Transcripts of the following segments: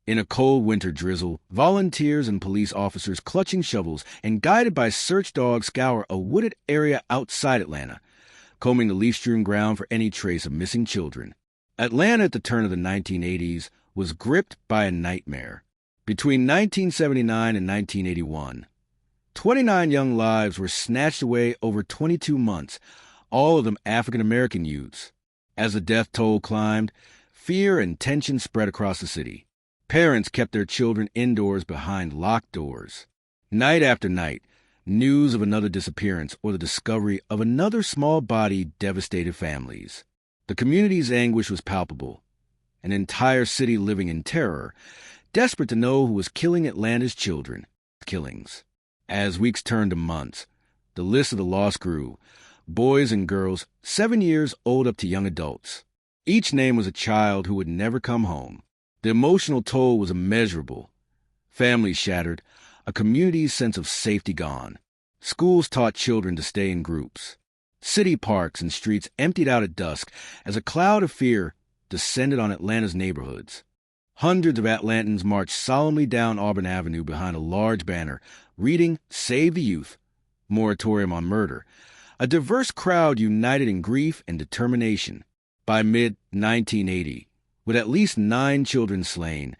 In a cold winter drizzle, volunteers and police officers clutching shovels and guided by search dogs scour a wooded area outside Atlanta, combing the leaf-strewn ground for any trace of missing children. Atlanta at the turn of the 1980s was gripped by a nightmare. Between 1979 and 1981, 29 young lives were snatched away over 22 months, all of them African-American youths. As the death toll climbed, fear and tension spread across the city. Parents kept their children indoors behind locked doors. Night after night, news of another disappearance or the discovery of another small body devastated families. The community's anguish was palpable. An entire city living in terror, desperate to know who was killing Atlanta's children. Killings. As weeks turned to months, the list of the lost grew. Boys and girls, 7 years old up to young adults. Each name was a child who would never come home. The emotional toll was immeasurable. Families shattered, a community's sense of safety gone. Schools taught children to stay in groups. City parks and streets emptied out at dusk as a cloud of fear descended on Atlanta's neighborhoods. Hundreds of Atlantans marched solemnly down Auburn Avenue behind a large banner reading Save the Youth, Moratorium on Murder. A diverse crowd united in grief and determination. By mid-1980, with at least 9 children slain,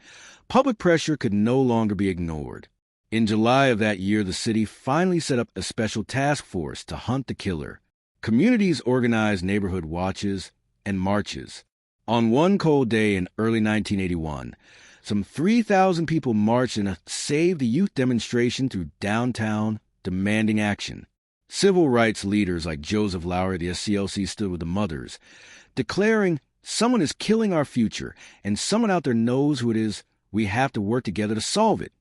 public pressure could no longer be ignored. In July of that year, the city finally set up a special task force to hunt the killer. Communities organized neighborhood watches and marches. On one cold day in early 1981, some 3,000 people marched in a Save the Youth demonstration through downtown, demanding action. Civil rights leaders like Joseph Lowery of the SCLC stood with the mothers, declaring, "Someone is killing our future, and someone out there knows who it is. We have to work together to solve it."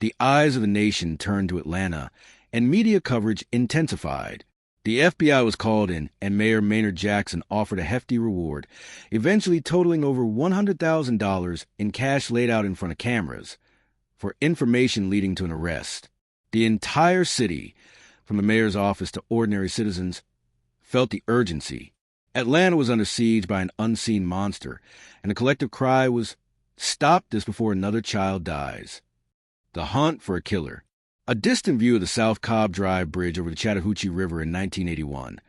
The eyes of the nation turned to Atlanta, and media coverage intensified. The FBI was called in, and Mayor Maynard Jackson offered a hefty reward, eventually totaling over $100,000 in cash laid out in front of cameras, for information leading to an arrest. The entire city, from the mayor's office to ordinary citizens, felt the urgency. Atlanta was under siege by an unseen monster, and the collective cry was, "Stop this before another child dies." The hunt for a killer. A distant view of the South Cobb Drive Bridge over the Chattahoochee River in 1981.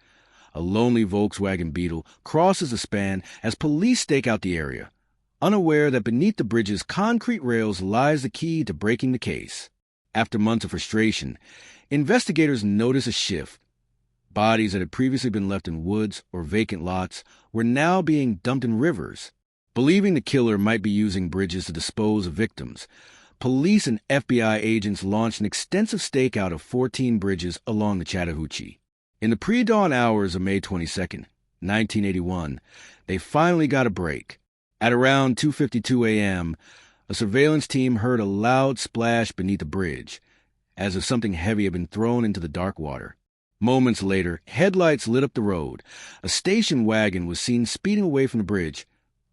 A lonely Volkswagen Beetle crosses the span as police stake out the area, unaware that beneath the bridge's concrete rails lies the key to breaking the case. After months of frustration, investigators notice a shift. Bodies that had previously been left in woods or vacant lots were now being dumped in rivers. Believing the killer might be using bridges to dispose of victims, police and FBI agents launched an extensive stakeout of 14 bridges along the Chattahoochee. In the pre-dawn hours of May 22, 1981, they finally got a break. At around 2:52 a.m., a surveillance team heard a loud splash beneath the bridge, as if something heavy had been thrown into the dark water. Moments later, headlights lit up the road. A station wagon was seen speeding away from the bridge,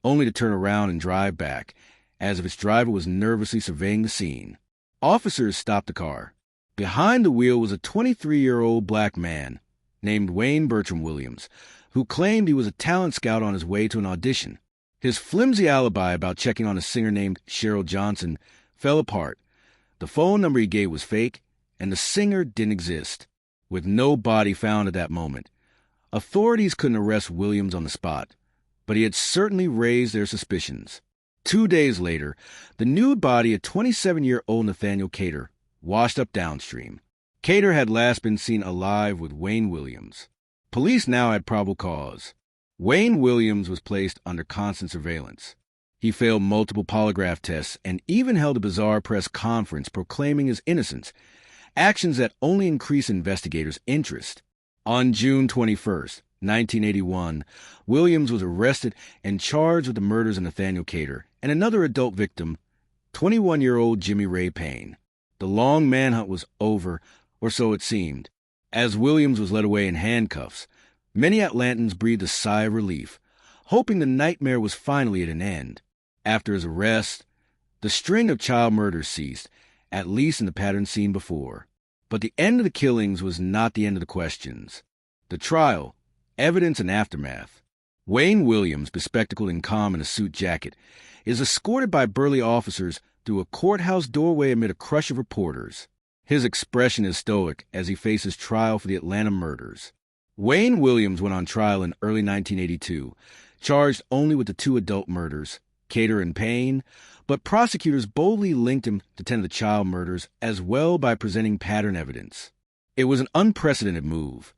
only to turn around and drive back, as if its driver was nervously surveying the scene. Officers stopped the car. Behind the wheel was a 23-year-old black man named Wayne Bertram Williams, who claimed he was a talent scout on his way to an audition. His flimsy alibi about checking on a singer named Cheryl Johnson fell apart. The phone number he gave was fake, and the singer didn't exist. With no body found at that moment, authorities couldn't arrest Williams on the spot, but he had certainly raised their suspicions. 2 days later, the nude body of 27-year-old Nathaniel Cater washed up downstream. Cater had last been seen alive with Wayne Williams. Police now had probable cause. Wayne Williams was placed under constant surveillance. He failed multiple polygraph tests and even held a bizarre press conference proclaiming his innocence, actions that only increased investigators' interest. On June 21, 1981, Williams was arrested and charged with the murders of Nathaniel Cater and another adult victim, 21-year-old Jimmy Ray Payne. The long manhunt was over, or so it seemed. As Williams was led away in handcuffs, many Atlantans breathed a sigh of relief, hoping the nightmare was finally at an end. After his arrest, the string of child murders ceased, at least in the pattern seen before. But the end of the killings was not the end of the questions. The trial, evidence, and aftermath. Wayne Williams, bespectacled and calm in a suit jacket, is escorted by burly officers through a courthouse doorway amid a crush of reporters. His expression is stoic as he faces trial for the Atlanta murders. Wayne Williams went on trial in early 1982, charged only with the 2 adult murders, Cater and Payne, but prosecutors boldly linked him to 10 of the child murders as well by presenting pattern evidence. It was an unprecedented move.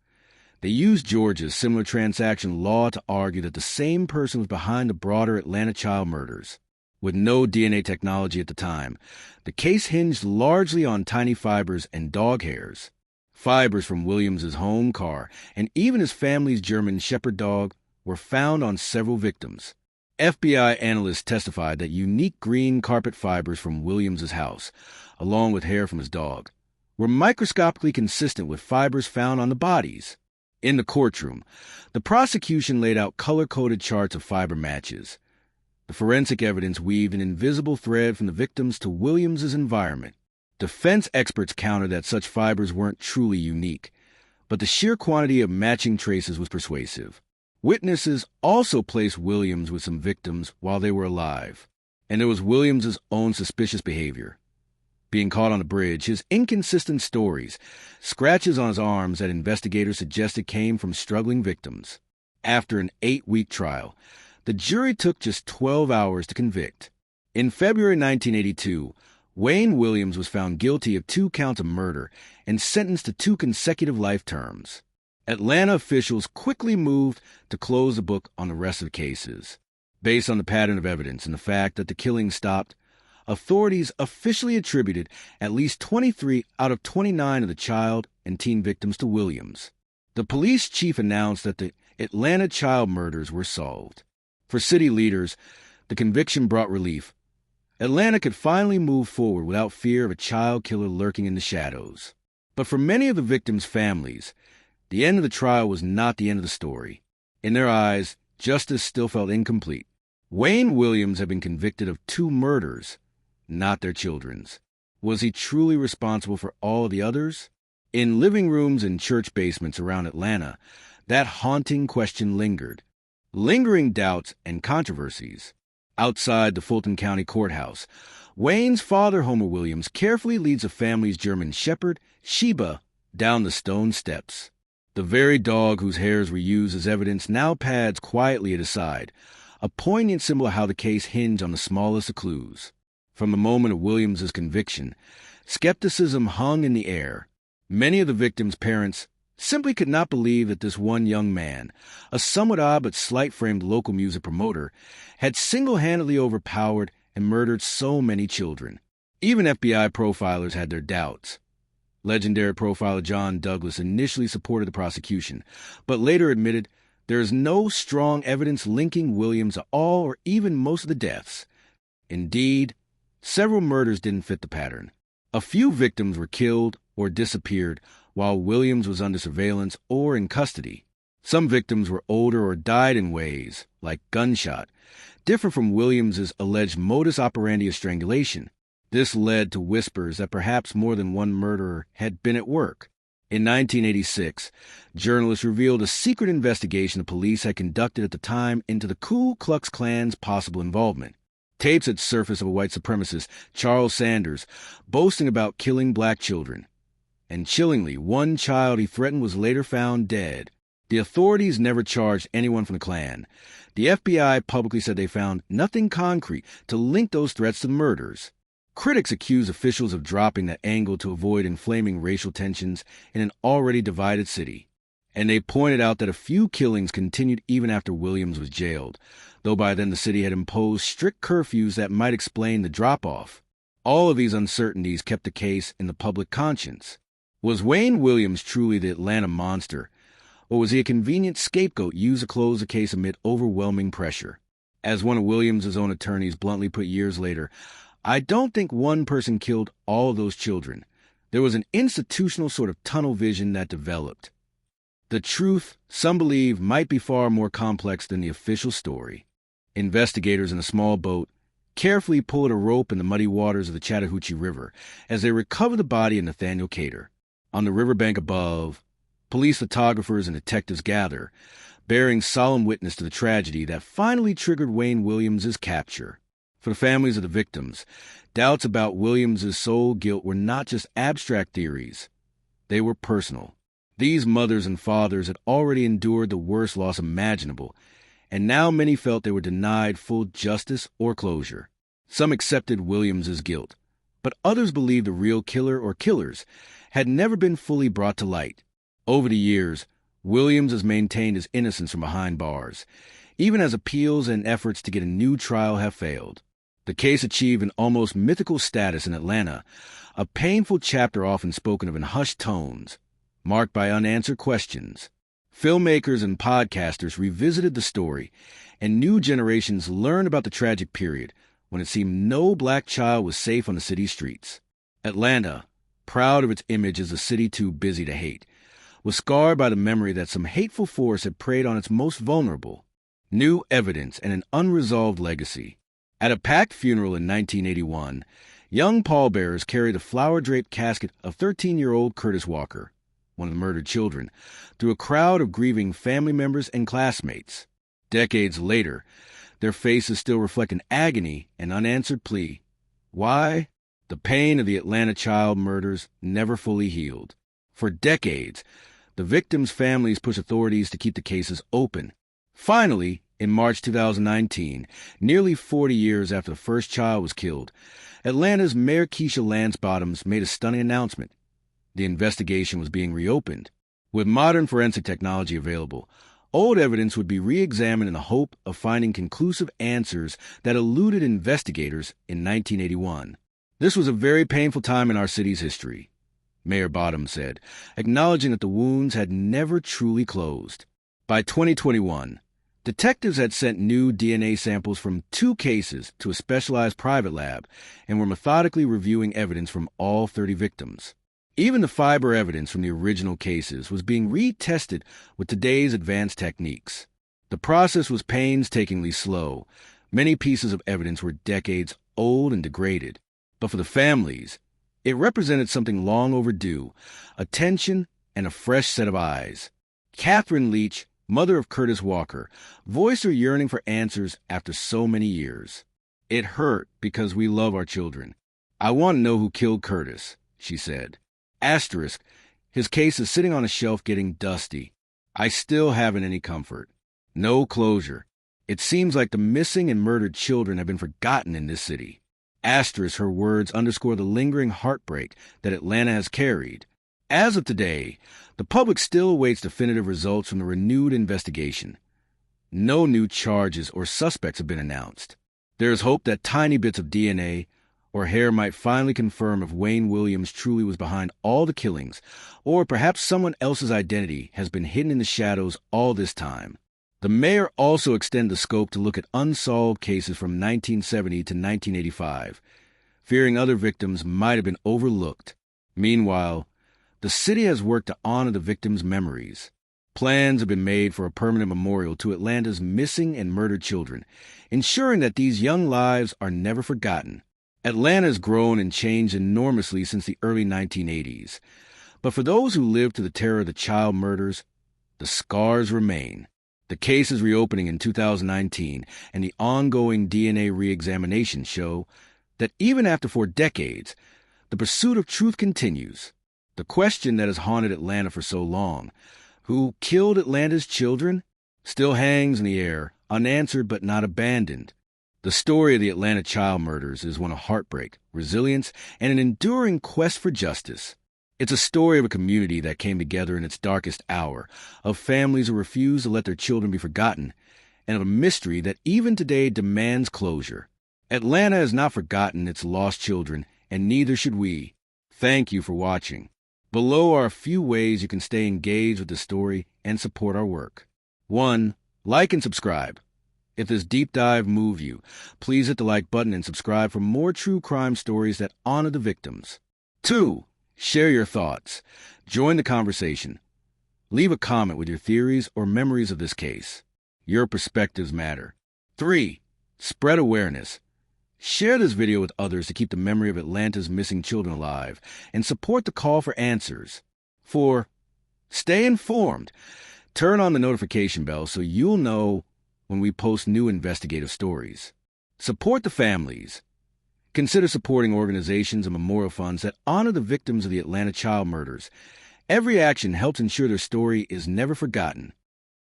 They used Georgia's similar transaction law to argue that the same person was behind the broader Atlanta child murders. With no DNA technology at the time, the case hinged largely on tiny fibers and dog hairs. Fibers from Williams's home car and even his family's German Shepherd dog were found on several victims. FBI analysts testified that unique green carpet fibers from Williams's house, along with hair from his dog, were microscopically consistent with fibers found on the bodies. In the courtroom, the prosecution laid out color-coded charts of fiber matches. The forensic evidence weaved an invisible thread from the victims to Williams's environment. Defense experts countered that such fibers weren't truly unique, but the sheer quantity of matching traces was persuasive. Witnesses also placed Williams with some victims while they were alive, and there was Williams's own suspicious behavior. Being caught on a bridge, his inconsistent stories, scratches on his arms that investigators suggested came from struggling victims. After an 8-week trial, the jury took just 12 hours to convict. In February 1982, Wayne Williams was found guilty of 2 counts of murder and sentenced to 2 consecutive life terms. Atlanta officials quickly moved to close the book on the rest of the cases. Based on the pattern of evidence and the fact that the killings stopped, authorities officially attributed at least 23 out of 29 of the child and teen victims to Williams. The police chief announced that the Atlanta child murders were solved. For city leaders, the conviction brought relief. Atlanta could finally move forward without fear of a child killer lurking in the shadows. But for many of the victims' families, the end of the trial was not the end of the story. In their eyes, justice still felt incomplete. Wayne Williams had been convicted of 2 murders, not their children's. Was he truly responsible for all of the others? In living rooms and church basements around Atlanta, that haunting question lingered. Lingering doubts and controversies. Outside the Fulton County Courthouse, Wayne's father, Homer Williams, carefully leads the family's German Shepherd, Sheba, down the stone steps. The very dog whose hairs were used as evidence now pads quietly at his side, a poignant symbol of how the case hinged on the smallest of clues. From the moment of Williams's conviction, skepticism hung in the air. Many of the victims' parents simply could not believe that this one young man, a somewhat odd but slight-framed local music promoter, had single-handedly overpowered and murdered so many children. Even FBI profilers had their doubts. Legendary profiler John Douglas initially supported the prosecution, but later admitted there is no strong evidence linking Williams to all or even most of the deaths. Indeed, several murders didn't fit the pattern. A few victims were killed or disappeared while Williams was under surveillance or in custody. Some victims were older or died in ways, like gunshot, different from Williams's alleged modus operandi of strangulation. This led to whispers that perhaps more than one murderer had been at work. In 1986, journalists revealed a secret investigation the police had conducted at the time into the Ku Klux Klan's possible involvement. Tapes had surfaced of a white supremacist, Charles Sanders, boasting about killing black children. And chillingly, one child he threatened was later found dead. The authorities never charged anyone from the Klan. The FBI publicly said they found nothing concrete to link those threats to the murders. Critics accused officials of dropping that angle to avoid inflaming racial tensions in an already divided city. And they pointed out that a few killings continued even after Williams was jailed, though by then the city had imposed strict curfews that might explain the drop-off. All of these uncertainties kept the case in the public conscience. Was Wayne Williams truly the Atlanta monster, or was he a convenient scapegoat used to close the case amid overwhelming pressure? As one of Williams' own attorneys bluntly put years later, I don't think one person killed all of those children. There was an institutional sort of tunnel vision that developed. The truth, some believe, might be far more complex than the official story. Investigators in a small boat carefully pulled a rope in the muddy waters of the Chattahoochee River as they recovered the body of Nathaniel Cater. On the riverbank above, police photographers and detectives gather, bearing solemn witness to the tragedy that finally triggered Wayne Williams' capture. For the families of the victims, doubts about Williams's sole guilt were not just abstract theories. They were personal. These mothers and fathers had already endured the worst loss imaginable, and now many felt they were denied full justice or closure. Some accepted Williams's guilt, but others believed the real killer or killers had never been fully brought to light. Over the years, Williams has maintained his innocence from behind bars, even as appeals and efforts to get a new trial have failed. The case achieved an almost mythical status in Atlanta, a painful chapter often spoken of in hushed tones, marked by unanswered questions. Filmmakers and podcasters revisited the story, and new generations learned about the tragic period when it seemed no black child was safe on the city's streets. Atlanta, proud of its image as a city too busy to hate, was scarred by the memory that some hateful force had preyed on its most vulnerable. New evidence and an unresolved legacy. At a packed funeral in 1981, young pallbearers carried the flower-draped casket of 13-year-old Curtis Walker, one of the murdered children, through a crowd of grieving family members and classmates. Decades later, their faces still reflect an agony and unanswered plea. Why? The pain of the Atlanta child murders never fully healed. For decades, the victims' families pushed authorities to keep the cases open. Finally, in March 2019, nearly 40 years after the first child was killed, Atlanta's Mayor Keisha Lance Bottoms made a stunning announcement. The investigation was being reopened. With modern forensic technology available, old evidence would be re-examined in the hope of finding conclusive answers that eluded investigators in 1981. This was a very painful time in our city's history, Mayor Bottoms said, acknowledging that the wounds had never truly closed. By 2021, detectives had sent new DNA samples from 2 cases to a specialized private lab and were methodically reviewing evidence from all 30 victims. Even the fiber evidence from the original cases was being retested with today's advanced techniques. The process was painstakingly slow. Many pieces of evidence were decades old and degraded. But for the families, it represented something long overdue, attention and a fresh set of eyes. Catherine Leach, mother of Curtis Walker, voiced her yearning for answers after so many years. "It hurt because we love our children. I want to know who killed Curtis," she said. Asterisk, his case is sitting on a shelf getting dusty. I still haven't any comfort. No closure. It seems like the missing and murdered children have been forgotten in this city. Asterisk, her words underscore the lingering heartbreak that Atlanta has carried. As of today, the public still awaits definitive results from the renewed investigation. No new charges or suspects have been announced. There is hope that tiny bits of DNA or hair might finally confirm if Wayne Williams truly was behind all the killings, or perhaps someone else's identity has been hidden in the shadows all this time. The mayor also extended the scope to look at unsolved cases from 1970 to 1985, fearing other victims might have been overlooked. Meanwhile, the city has worked to honor the victims' memories. Plans have been made for a permanent memorial to Atlanta's missing and murdered children, ensuring that these young lives are never forgotten. Atlanta has grown and changed enormously since the early 1980s. But for those who lived through the terror of the child murders, the scars remain. The case is reopening in 2019, and the ongoing DNA re-examination show that even after 4 decades, the pursuit of truth continues. The question that has haunted Atlanta for so long, who killed Atlanta's children, still hangs in the air, unanswered but not abandoned. The story of the Atlanta child murders is one of heartbreak, resilience, and an enduring quest for justice. It's a story of a community that came together in its darkest hour, of families who refused to let their children be forgotten, and of a mystery that even today demands closure. Atlanta has not forgotten its lost children, and neither should we. Thank you for watching. Below are a few ways you can stay engaged with the story and support our work. 1. Like and subscribe. If this deep dive moved you, please hit the like button and subscribe for more true crime stories that honor the victims. 2. Share your thoughts. Join the conversation. Leave a comment with your theories or memories of this case. Your perspectives matter. 3. Spread awareness. Share this video with others to keep the memory of Atlanta's missing children alive and support the call for answers. 4. Stay informed. Turn on the notification bell so you'll know when we post new investigative stories. Support the families. Consider supporting organizations and memorial funds that honor the victims of the Atlanta child murders. Every action helps ensure their story is never forgotten.